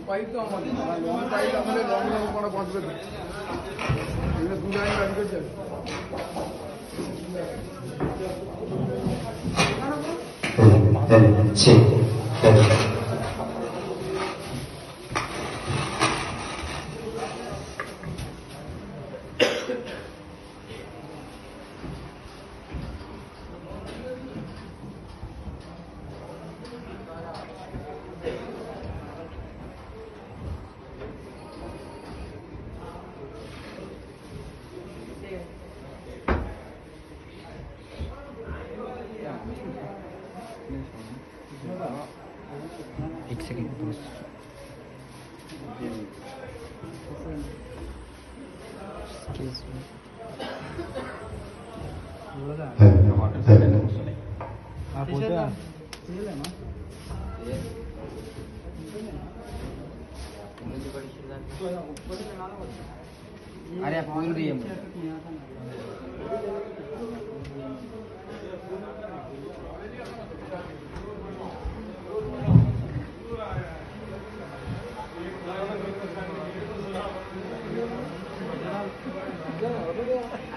Pipe तो हमारे long pipe हमारे लॉन्ग लॉन्ग पड़ा पहुंच गए इन्हें दूर आएंगे रन कर चल एक सेकंड दोस्त अरे आप बोल रही है Yeah.